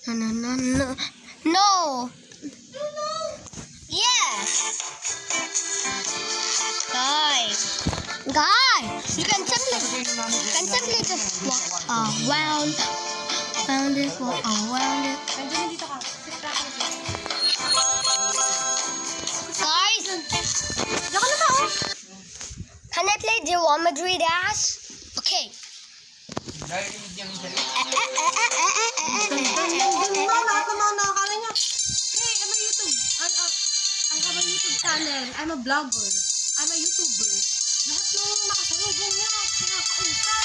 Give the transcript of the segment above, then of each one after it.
criminal. No. Yes. Guys, you can simply just walk around it, walk around it. Guys, can I play Geometry Dash? Okay. I have a YouTube channel. I'm a vlogger. I'm a YouTuber. Lahat ng nakasalubong niya, kinakausap.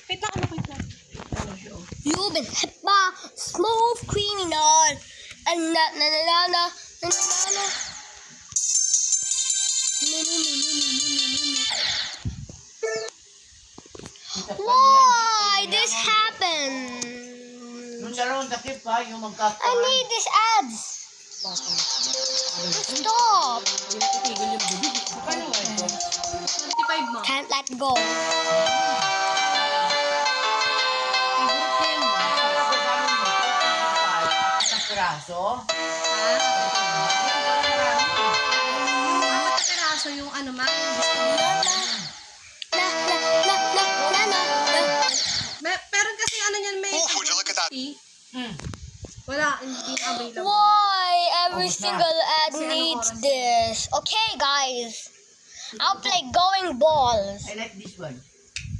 Wait lang. You've been hit by smooth criminal. And Why this happened? I need these ads. Stop. 25 mo. Can't let go. Peraso yung ano ma, gusto mo. Pero kasi ano niyan may wala, hindi available. Why every single ad needs this? Okay, guys. I'll play going balls. I like this one.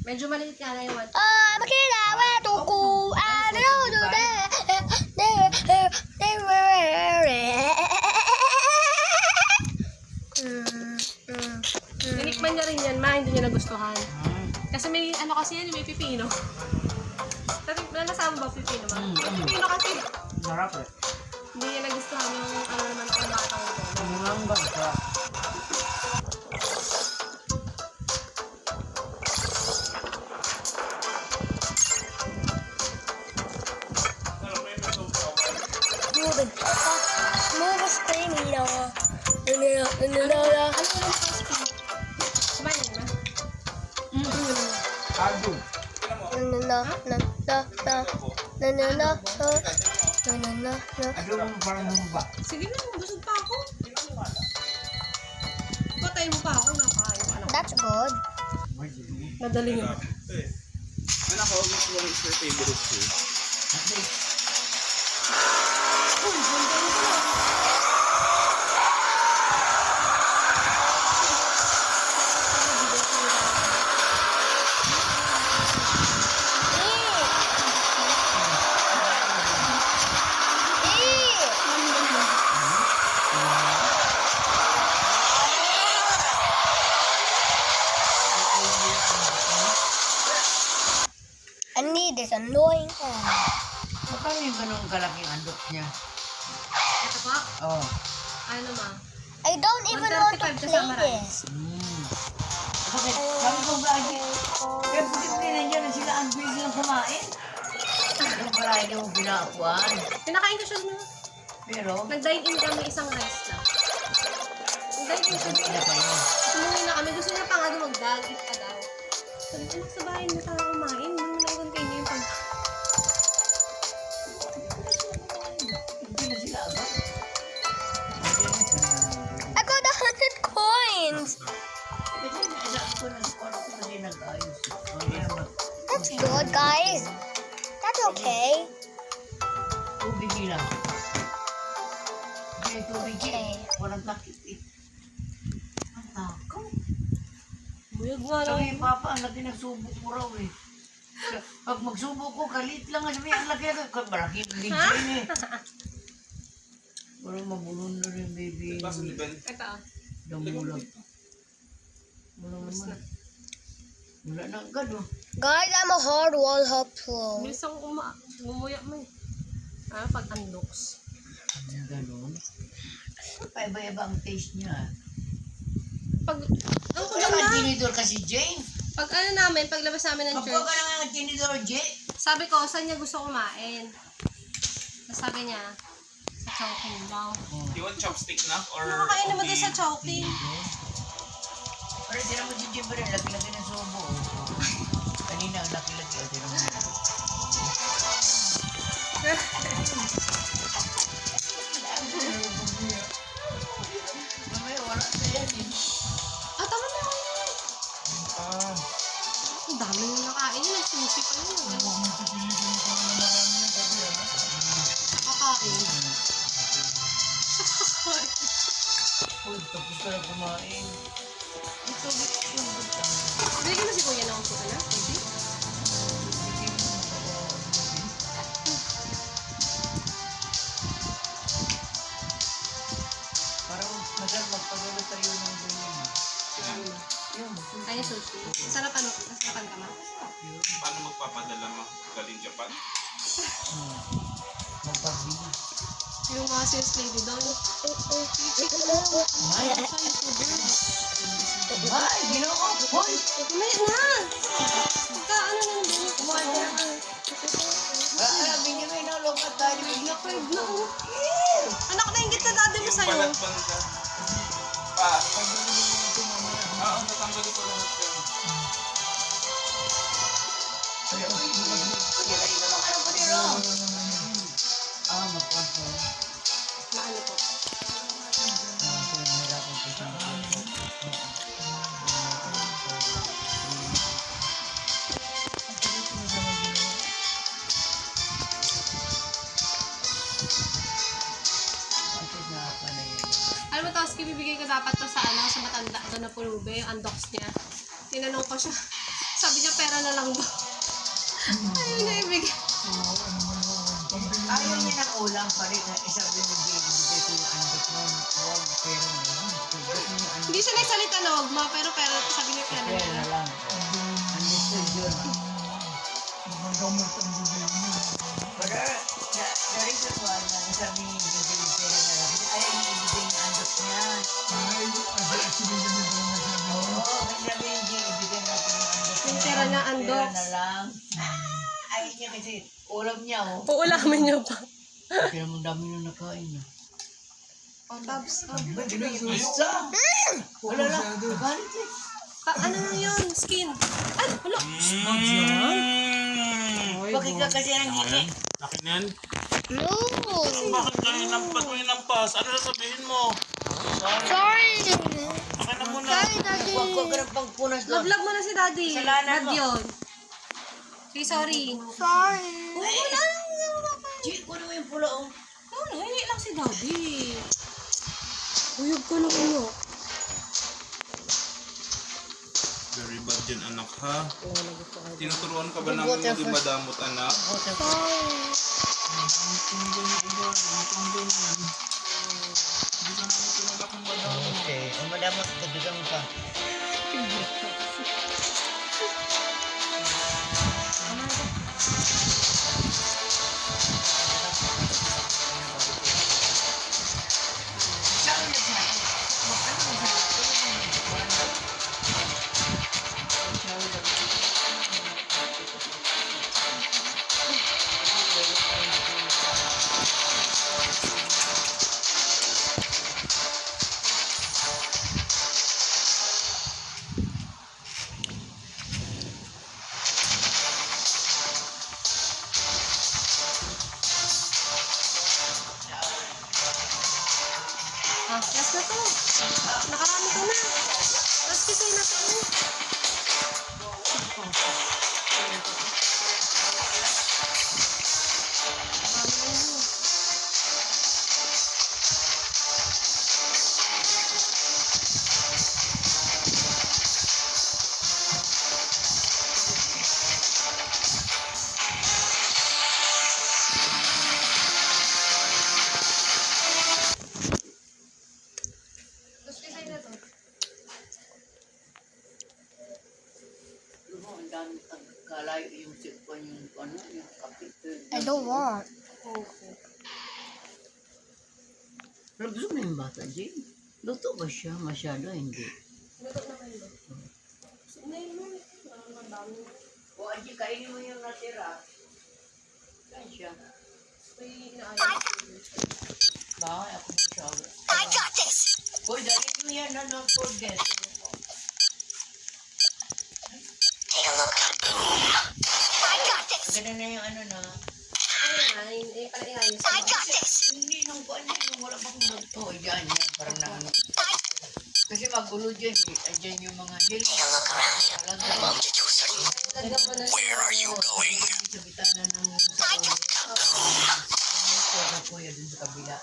Medyo maliit nga na yung one. Makilawa tuku. Tinikman niya rin yan, ma, hindi niya nagustuhan. Kasi may ano kasi yan, may pipino. Nasama ba pipino, ma? May pipino kasi. Sarap eh. Hindi niya nagustuhan yung ano naman ang matang ito. Ang bangka. Smooth criminal. Ano yung first pin? Kumain niya na? Aldo. Aldo mo parang bumba. Sige na, busog pa ako. Patay mo pa ako, napakain ko. That's good. Madali yun. I need this annoying one. Magkano yung ganun kalaking andok niya? Ito pa? Oo. Ano ma? I don't even want to 135 play kasama this. Bakit? Sabi ko lagi. Kaya posible na dyan na sila ang busy lang kumain. Yung palagi mo pinakuan. Pinakain ko siya mo. Pero, Nag-dine-in kami isang rice na. Nag-dine-in siya. sabi na kayo. Sumuwi na kami. Gusto niya pa nga mag-dine ka daw. Sabi ko, sa bahay mo tayo kumain. Nung kayo yung pag... Hindi na sila agad. I got 100 coins. That's good, guys. That's okay. Tubig nila. Hindi, tubig Okay. walang takip eh. Ang takaw. Buyog nga lang. Sabi, Papa, ang laki nagsubok mo raw eh. Pag magsubok ko, kalit lang. Sabi, ang laki ako. Malaki ang ligin eh. Parang mabulon na rin, baby. Ito. Damulag. Wala naman. Wala na agad oh. Guys, I'm a hard wall hop pro. Bilis ako gumuya mo eh. Pag unlocks. Ganon. Paiba-iba ang taste niya. Pag, ang Wala maganda, kang tinidor kasi, Jane. pag ano namin, paglabas namin ng Magkuha ka church, na nga ng tinidor, Jane. sabi ko, saan niya gusto kumain? Tapos sabi niya, sa Chowking daw. You want chopstick na? Or Nakakain naman okay? din sa Chowking. Pero tira mo si Jane pa rin, laki-laki ng subo. Kanina, ang laki-laki. O, tira mo na. Mamaya, wala na yan eh. Ah, tama na ako yun. Ah, Ang dami nung nakain yun. Nagsushi pa yun. Kakain. Uy, tapos ka na kumain. Ito, bigyan mo si Kuya ng upo ka na. Pwede? Parang masarap magpagalo tayo ng ganyan. Yun, Kaya sushi. Sarap ano? Masarapan ka ma? paano magpapadala mo? Galing Japan? magpabili. Yung mga sales lady doon. Ay, ginawa ko. Hoy! Mamaya na! Pagka ano lang din. Kumain ka na. Benjamin, no, lokat tayo. Nakwag na oh. Anak, nainggit na daddy mo Yung sa'yo. balat bangga. Pa. Oo, natanggalin ko lahat yan. Ah, magpapal. Maano po? Alam mo, tapos ibibigay ko dapat to sa ano, sa matanda doon na pulube, yung undox niya. Tinanong ko siya. Sabi niya, pera na lang daw. Ayaw niya ibigay. Ayaw niya ng ulam pa rin. Isabi mo, bibigay ko yung andot mo. Huwag, pera na lang. Hindi siya nagsalita na wag mo, pero pera, sabi niya pera na Pera lang. na lang. Understood yun. Pero, the reason why na sabi niya bibigay pera na lang. Kasi ayaw niya ibigay yung andot niya. Oo, kasi sabi niya ibigay natin yung andot niya. Yung pera na undox. Pera na lang. Ayaw niya kasi ulam niya, oh. Uulamin niya pa. Kaya mo dami na nakain, ah. O, tabs. Isa! Wala lang. Galit eh. Ano lang yun? Skin. Ay, wala. Bakit ka kasi nangingi? Akin yan? No. Bakit ba't mo hinampas? Ano sasabihin mo? Sorry. Akin na muna. Sorry, Daddy. Huwag ko ganang pagpunas doon. Nag-vlog mo na si daddy. Kasalanan Bad mo. yun. Okay, sorry. Sorry. Wala. Chick, kuno mo yung pula, oh. Ano, hindi lang si daddy. Uyog ko na ulo. Very bad yan, anak, ha? Tinuturuan ka ba namin maging madamot, anak? Okay, ang madamot, dagdagan mo pa. Ah, last na to. Nakarami ka na. Last kisay na to. Last kisay na to. Ang dami, ang kalayo yung sipon yung ano, yung kapit. I don't want. Okay. Pero gusto mo yung bata, Jane? Luto ba siya? Masyado, hindi. Luto naman yun. Sinayin mo. Madami. O, Angie, kainin mo yung natira. Kain siya. May inaayos ko. Bakit ako masyado? I got this. Uy, dali mo yan na forget. Take a look. I got this. Maganda na yung ano na. Ayun nga, para iayos ko. I got this. Hindi nung kuan yun, wala bang magto. Diyan yan, parang na ano. Kasi magulo dyan eh. Andyan yung mga hill. Take a look around you. Talaga. Lagyan mo na siya. Where are you going? Sa bitana ng sa kuya dun sa kabila.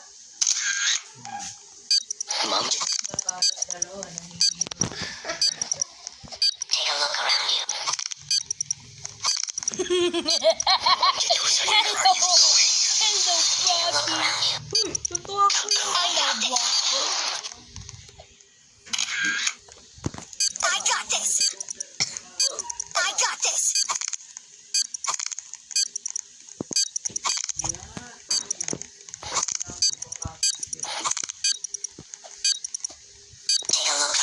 Dalawa, nanghihilo. Take a look around you. Hello, Bobby. Totoo ako. I got this. I got this. Take a look.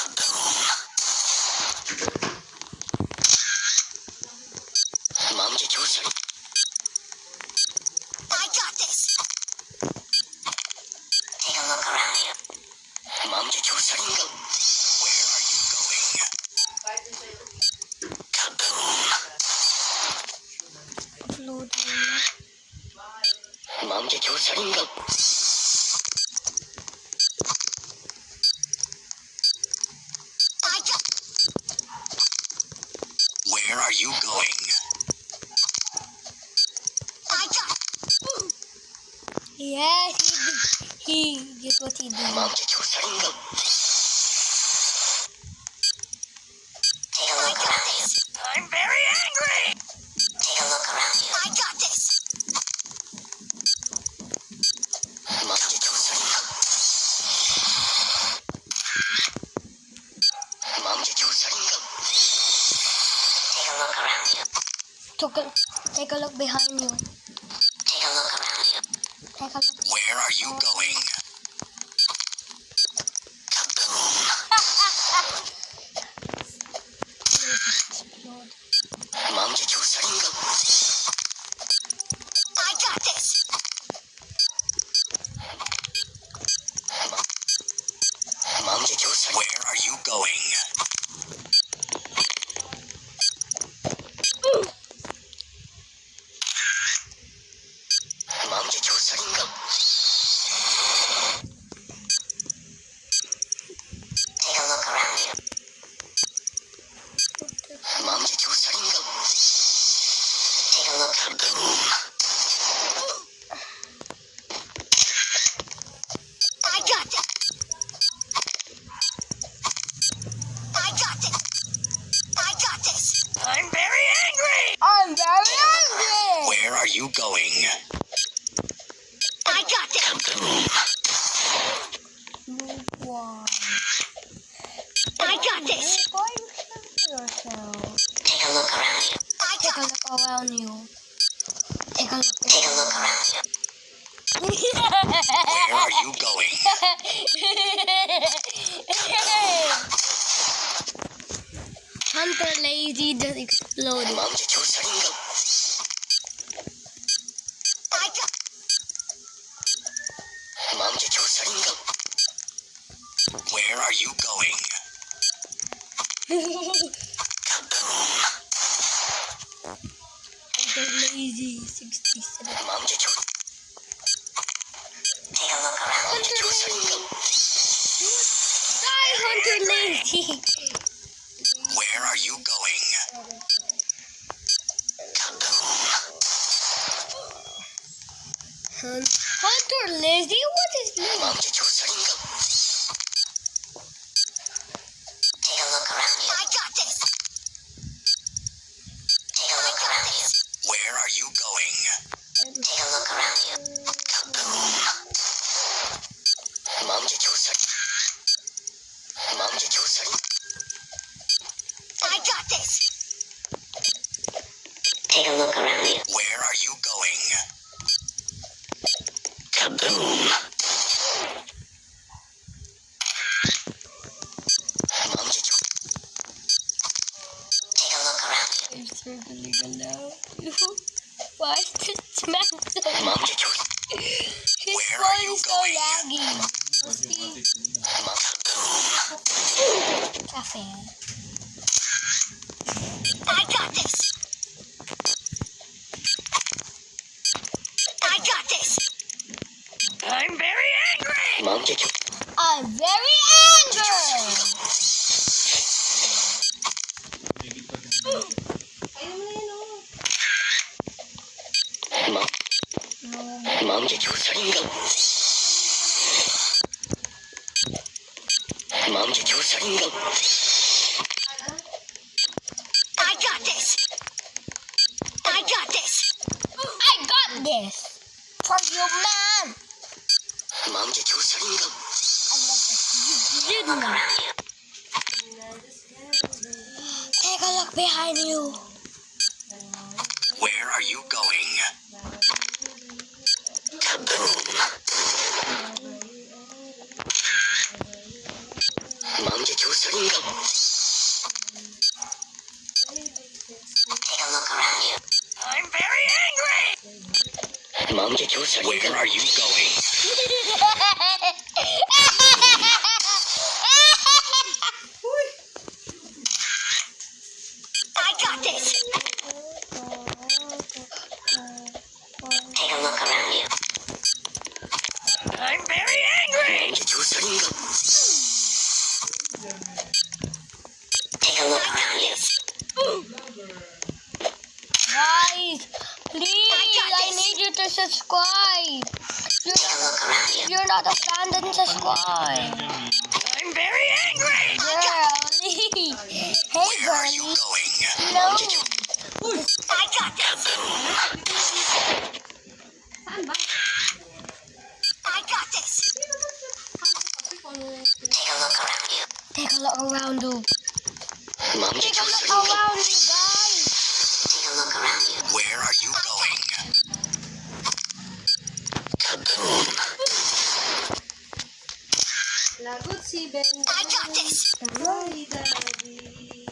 I got this. Take a look around you. Where are you going? I got. Where are you going? I got. Yeah, he did what he did. Take a look around you. I'm very angry. Take a look around you. I got this. Take a look around you. Take a look behind you. Take a look around you. Take a look. Where are you going? I got this. Where are you going? Take a look around you. Take a look. I got it. I got it. I got this. I'm very angry. I'm very angry. Where are you going? I got it. I got this. Take a look around you. Take a look around you. Take a look around you. Where are you going? Hunter Lazy just exploded. I got. Where are you going? Hunter Lazy 67. Take a look around. Hunter Lazy. Die, Hunter Lazy. Where are you going? Hunter Lazy? What is this? Take a look around you. I got this. Take a look around you. Where are you going? Take a look around you. I got this. Take a look around you. Where are you going? laggy. Cafe. I got this. I got this. I'm very angry. I'm very angry. Higit pa din. Ayun mo na yun, oh. I got this. I got this. I got this. For you, man. I love this. You did not. Take a look behind you. Where are you going? Take a look around you. I'm very angry. Where are you going? I got this. Take a look around you. I'm very angry. Take a look around you. Guys, please, I need you to subscribe. Take a look around you. If you're not a fan, then subscribe. I'm very angry. Girlie. Hey, Where are you girlie. going? No. I got this. Saan ba? I got this. Take a look around you. Take a look around you. Take a look around you, guys. Take a look around you. Where are you going? Kaboom. Lagot si Ben. I got this. Daddy, daddy.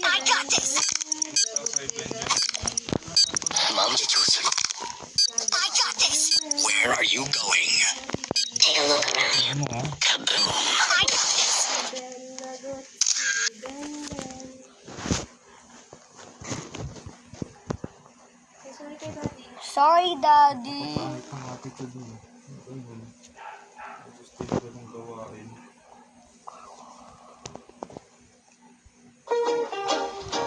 I got this. I got this. Where are you going? Take a look around you. Ano ah? Kaboom. I got this. Lagot si Ben. Sorry kay Daddy. Sorry, Daddy. Pangit ang attitude mo. Ayun. Gusto ko lang gawain. Iwan ka mo lang yung madamot, ha?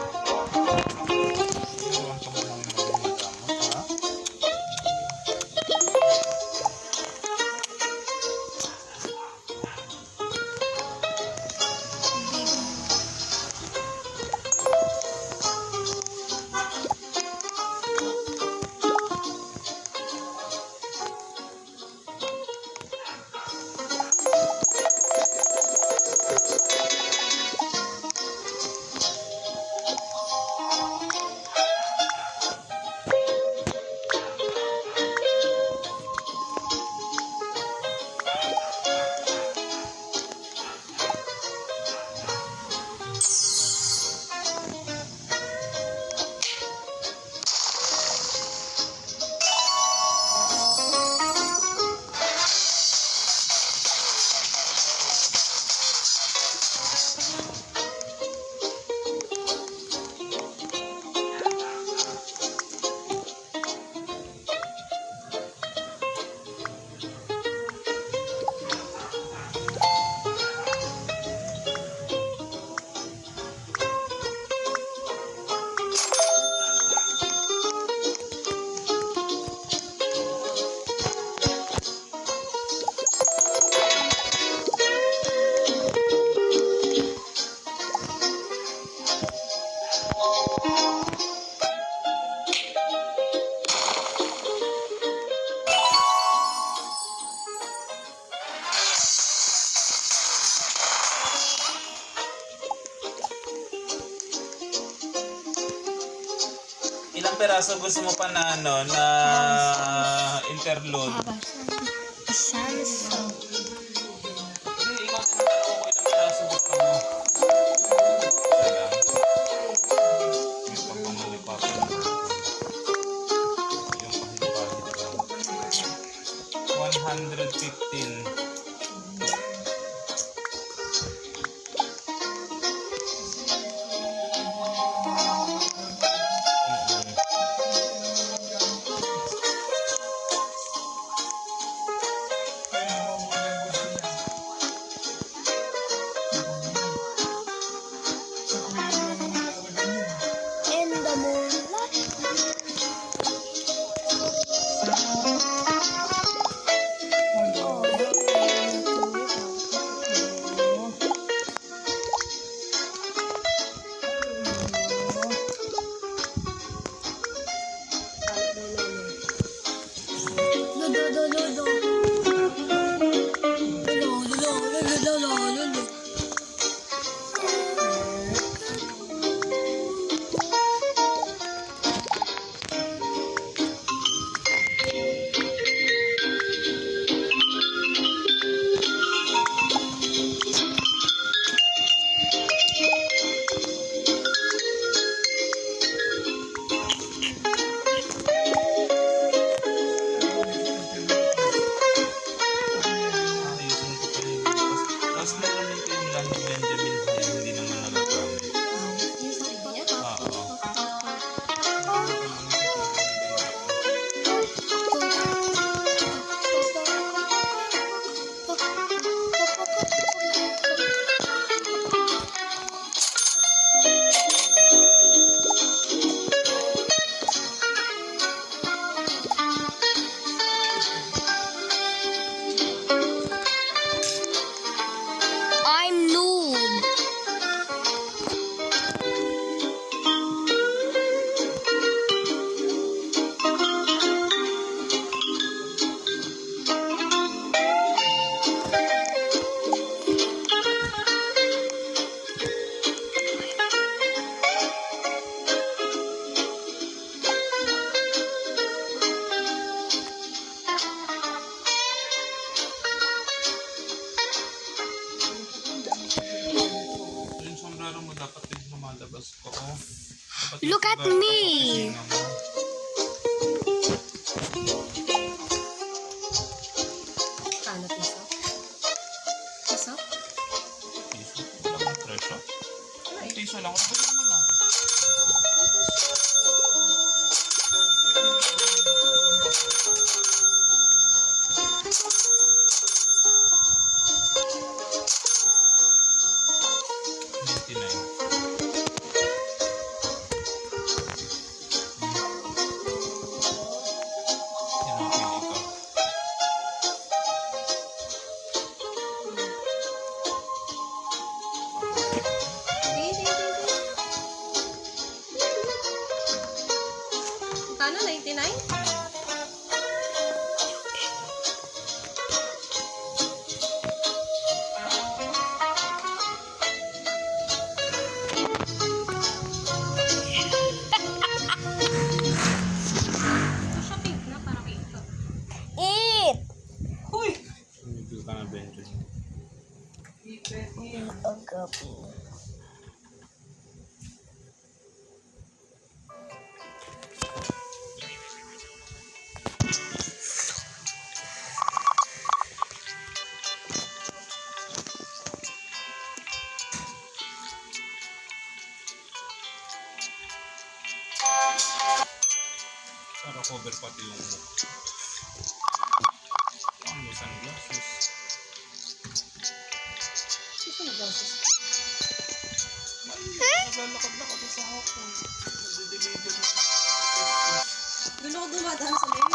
Ilang peraso gusto mo pa na ano, na interlude? Samsung. Hindi, ikaw tinatanong ko ilang peraso gusto mo. Isa lang. May pagpamali pa ako. Yung pahit-pahit lang. 100 115. In the moonlight. Ayusin ko pa rin bukas. Tapos meron din kayong lahi Benjamin High, hindi naman nagagamit. Oo. I'm noob. Yung sombrero mo dapat din lumalabas ko. Oh. Dapat Look yung at sombrero me. papapahinga mo. Kano piso? Piso? Piso. Wala kang presyo. Piso lang. Ano ba naman ah? Kano? 99? Siya pink na, parang ito. Eat. Uy! Hindi ka na Benjamin. Agapi. Para cover pati yung mukha. Ang may sunglasses. Gusto mo boses? Naglalakad-lakad ako sa hapon. Nag-deliver na. Doon ako dumadaan sa main.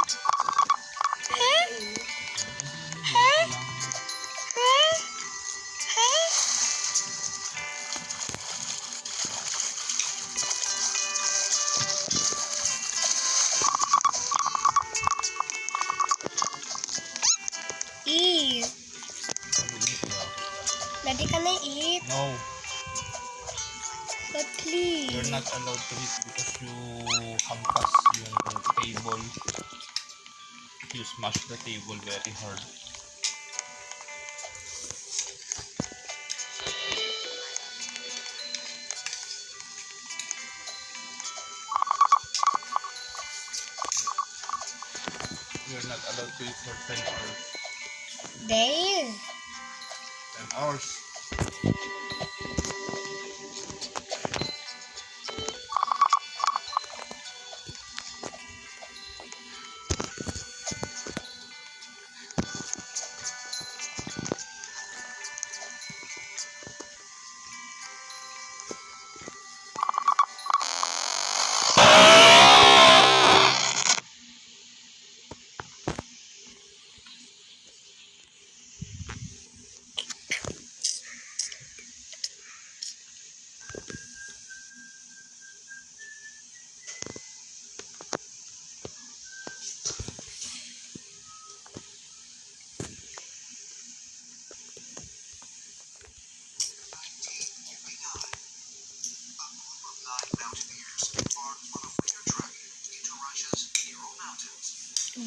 Eat. Ready ka na eat? No, But please. you're not allowed to eat because you hampas yung table. You smash the table very hard. You're not allowed to eat for 10 hours. Days? 10 hours.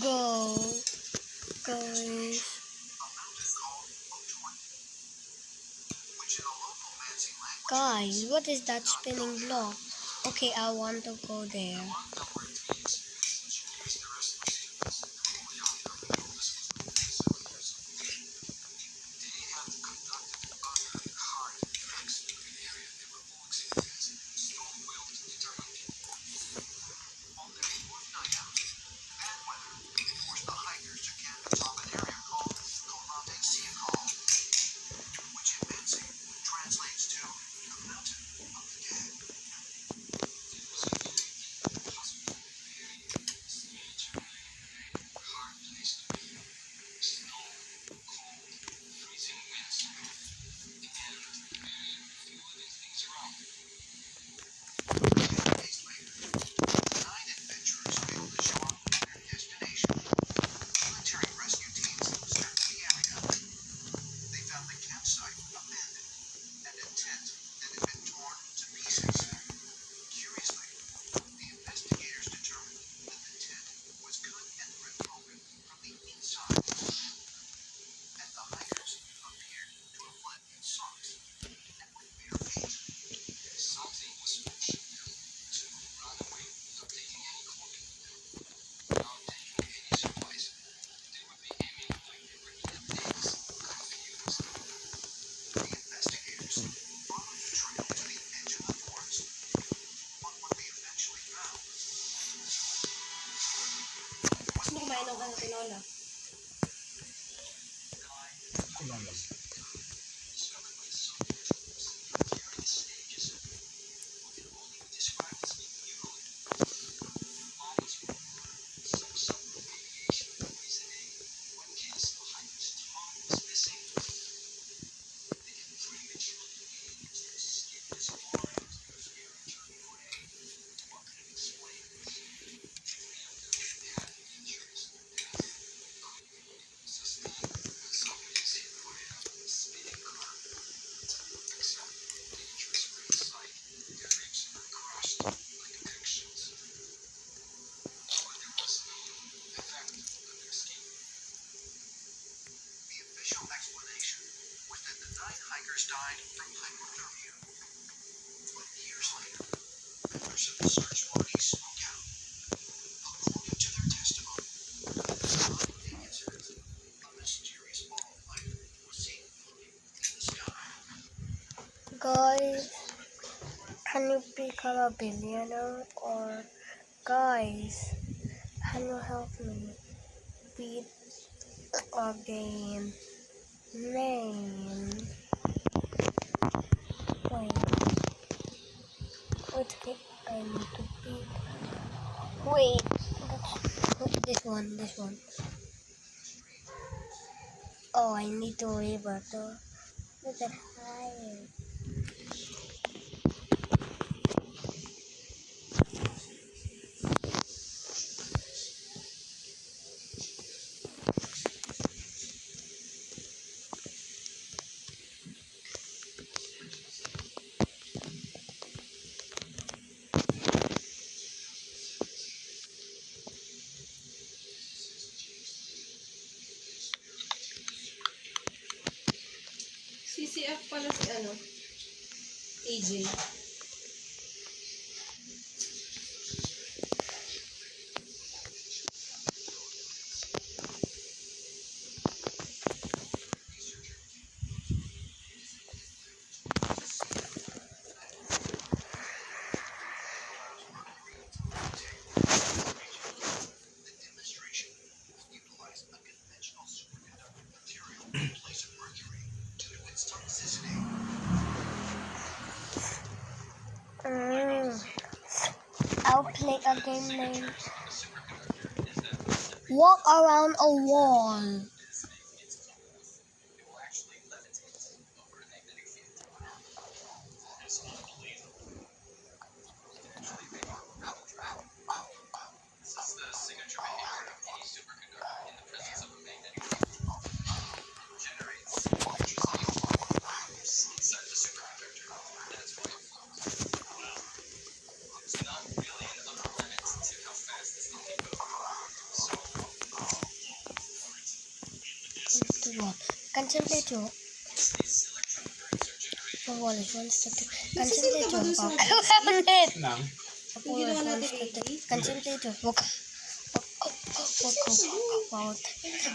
Go. Guys. Guys, what is that spinning block? Okay, I want to go there. Gusto mo kumain ng ano, tinola? Guys, can you become a billionaire? Or guys, can you help me beat a game name? Wait, okay, I need to beat. Wait, this one. Oh, I need to rebirth. Look at higher. CCF pala si ano? AJ. make a game name. Walk around a wall. Contemplate your wall is one step to contemplate your walk around it. Nang. Contemplate your walk.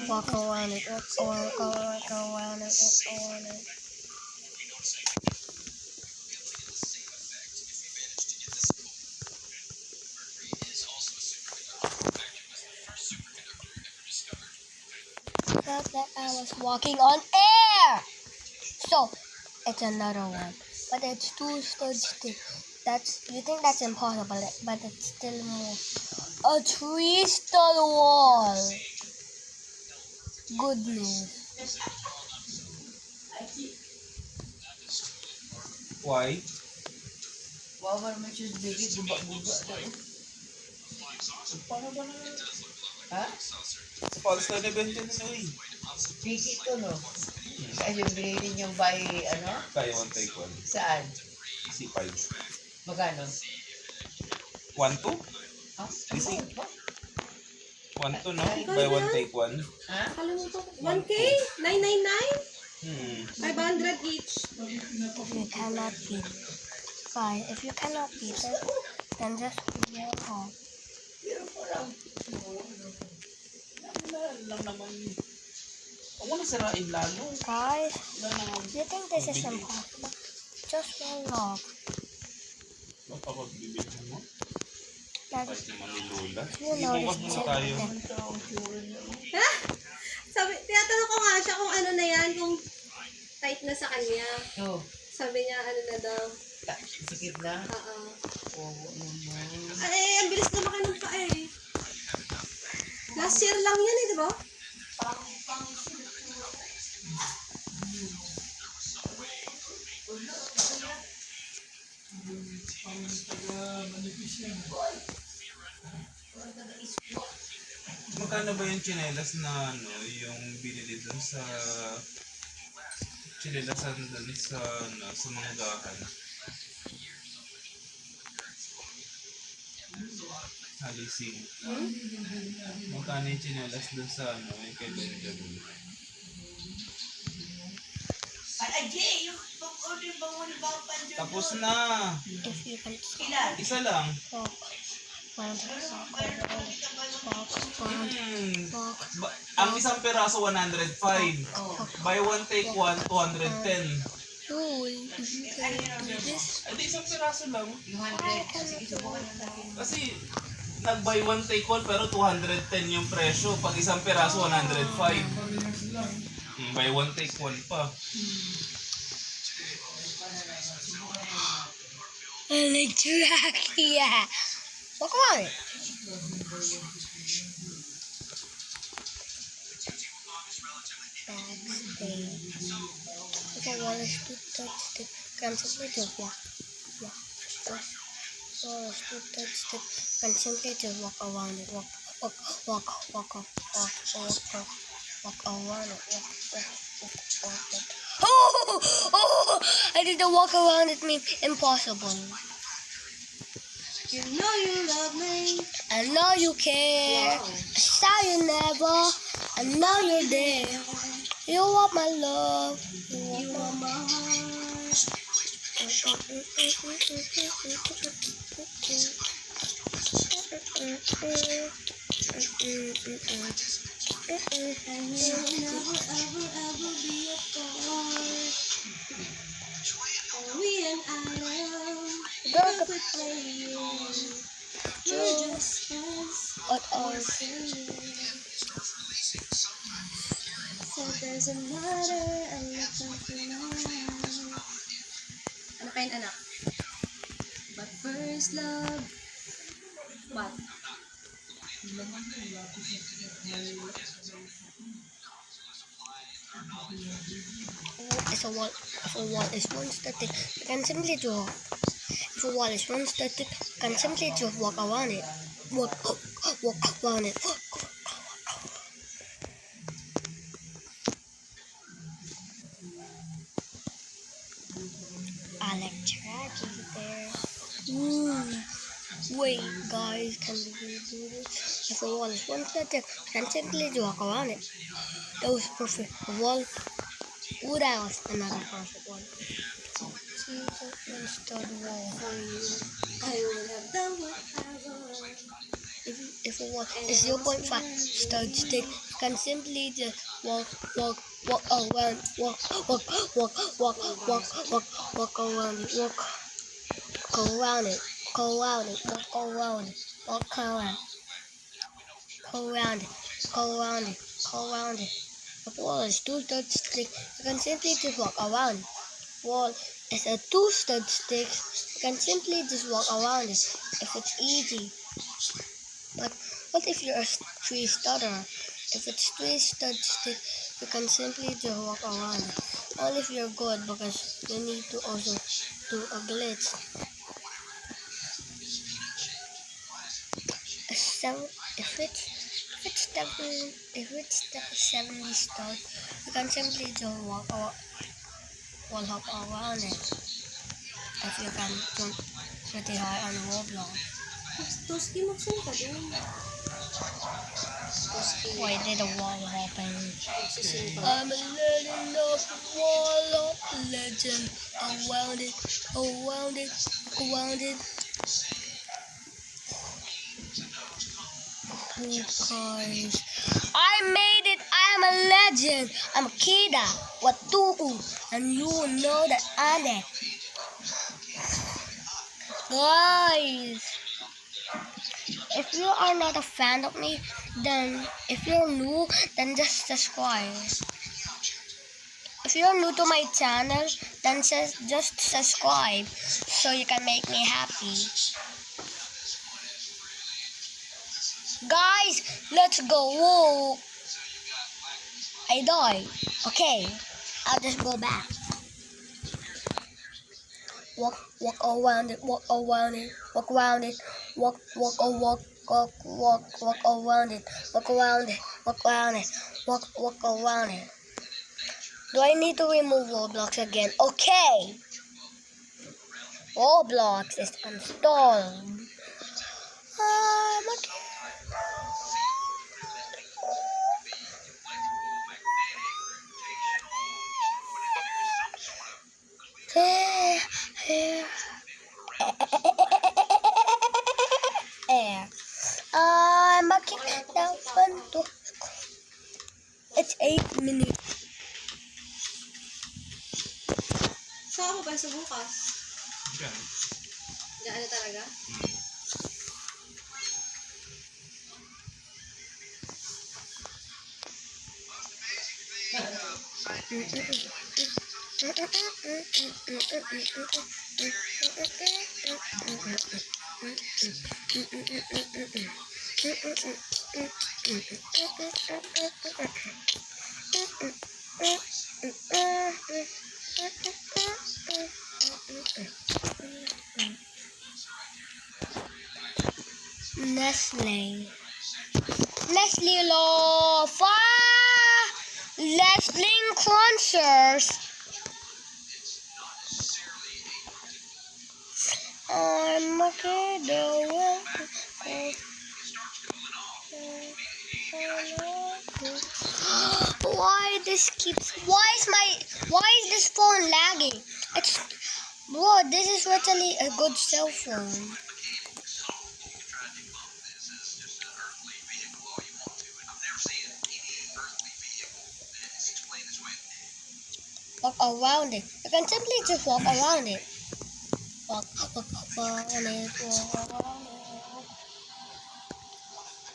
Walk around it. Walk around it. Felt that I was walking on air. So it's another one, but it's too stood still. You think that's impossible, but it's still more. A tree stood wall. Goodness. Why? Wawa naman siya sa bigit, guba-guba daw. Paano ba naman? Ha? Sa Pulse na event yun na eh. Bigit to, no? Kasi yung bilhin yung buy, ano? Buy one, take one. Saan? C5. Magkano? 1-2? Ha? Easy. Ano ba? 1-2 no? Buy one, take one. Ha? Kalimutan ko. 1K? 999? 500 each. If you cannot beat, fine. If you cannot beat it, then just walk off. Lang naman. Huwag mo na sirain lalo. Guys, do you think this is impossible? Just walk off. Mapapagbibigyan mo. Like, Kahit naman ni Lola. you Hindi know bukas this muna tayo. Ha? Sabi, tinatanong ko nga siya kung ano na yan, kung tight na sa kanya. Oh, Sabi niya, ano na daw. sikip na. Oo. Oo naman. Ay, ang bilis lumaki ng pa eh. Last year lang yan eh, di ba? Magkano ba yung tsinelas na ano, yung binili dun sa tsinelas dun sa ano, sa manggahan? Halising. Magkano yung tsinelas dun sa ano, yung kay Benjamin? Tapos na! if you can Isa lang. walk around, walk. Ang isang peraso 105. Buy one take one 210. Cool. If you can do this, Ay di isang peraso lang. 200. Sige, subukan na natin. Kasi nag-buy one take one pero 210 yung presyo. Pag isang peraso 105. Buy one take one pa. yeah. Walk around it. Backstage. If I want to touch the contemplative walk. Contemplative walk around it. Walk around it. Oh! I did the walk around it mean impossible. You know you love me. I know you care. I saw you never. I know you're there. You want my love. You want my heart. And we'll never, ever, ever be apart. We and I love quit playing. We're just friends. What Or else? so doesn't matter. I love something else. Ano pa yun, anak? But first love. What? If a wall is one static, you can simply draw. If a wall is one static, you can simply just walk around it. Walk around it. I like tragedy there. Wait, guys, can we do this? If a wall is one static, you can simply just walk around it. That was perfect. A wall. Ooh, that was another perfect one. Installed wall. I will have done whatever. If a wall is 0.5 stud stick, you can simply just walk around, walk around it, walk around it, go around it, go around it, walk around it, walk around, go around it, go around it, go around it. If a wall is 2 stud stick, you can simply just walk around. Wall is a 2 stud stick, you can simply just walk around it if it's easy. But what if you're a 3 studder? If it's 3 stud stick, you can simply just walk around it. Only if you're good, because you need to also do a glitch. If it's 70 stud, you can simply just wall hop around it. If you can jump pretty high on Roblox. Toski, magsun ka dun. Toski. Why did a wall hopping? Magsisin ka. I'm a legend of wall of legend. Around it, around it, around it. Oh, guys. I made it. I'm a legend. I'm a Kida. Watuku. And you know that I'm there. Guys. If you are not a fan of me, then if you're new, then just subscribe. If you're new to my channel, then just subscribe so you can make me happy. Guys, let's go. Whoa. I died. Okay, I'll just go back. Walk around it, walk around it, walk around it, walk around it, walk around it, walk around it, walk around it. Do I need to remove Roblox again? Okay. Roblox is installed. I'm making now one to. It's 8 minutes. Saan mo ba sa bukas? Diyan. Diyan na talaga? Nestle Lofa, Leslie Crunchers. I'm a kid. Why is this phone lagging? Bro, this is literally a good cell phone. Walk around it. You can simply just walk around it. Walk around it, walk around it.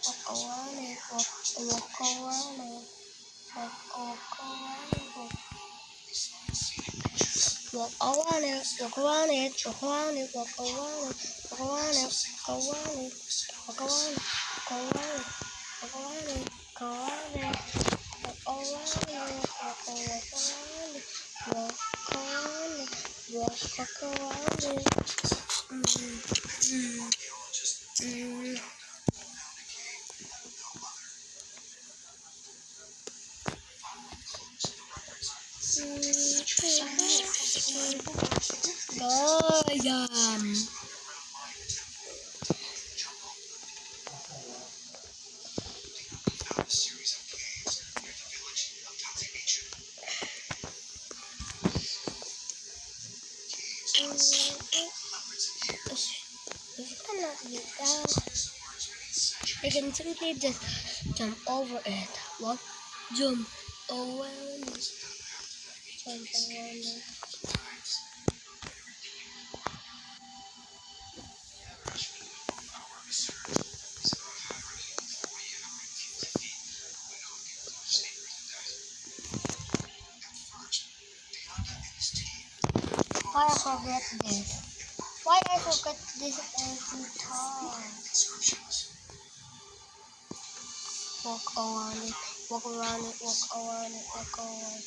Walk around it, walk around it. Walk around it, walk around it, walk around it, walk around it, walk around it, walk around it. Gayam. You can simply just jump over it. What? Jump over it. Jump over it. Why I forget this? Why I forget this every time? Walk around it, walk around it, walk around it, walk around it.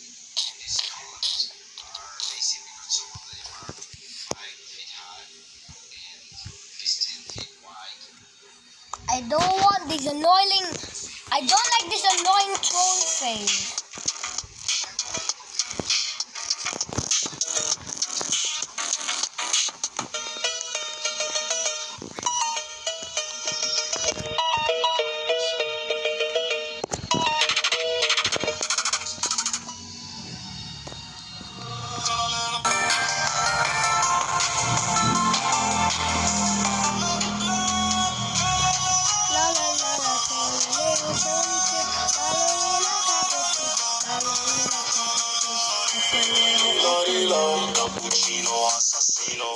I don't want this annoying. I don't like this annoying troll face. La la la la, little pony kid, ballerina capuchin, ballerina capuchin, Cappuccino assassino.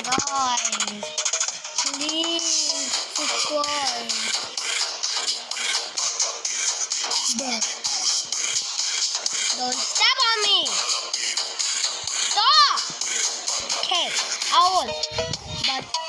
Guys, please subscribe. But don't step on me. Stop. Okay, I will. But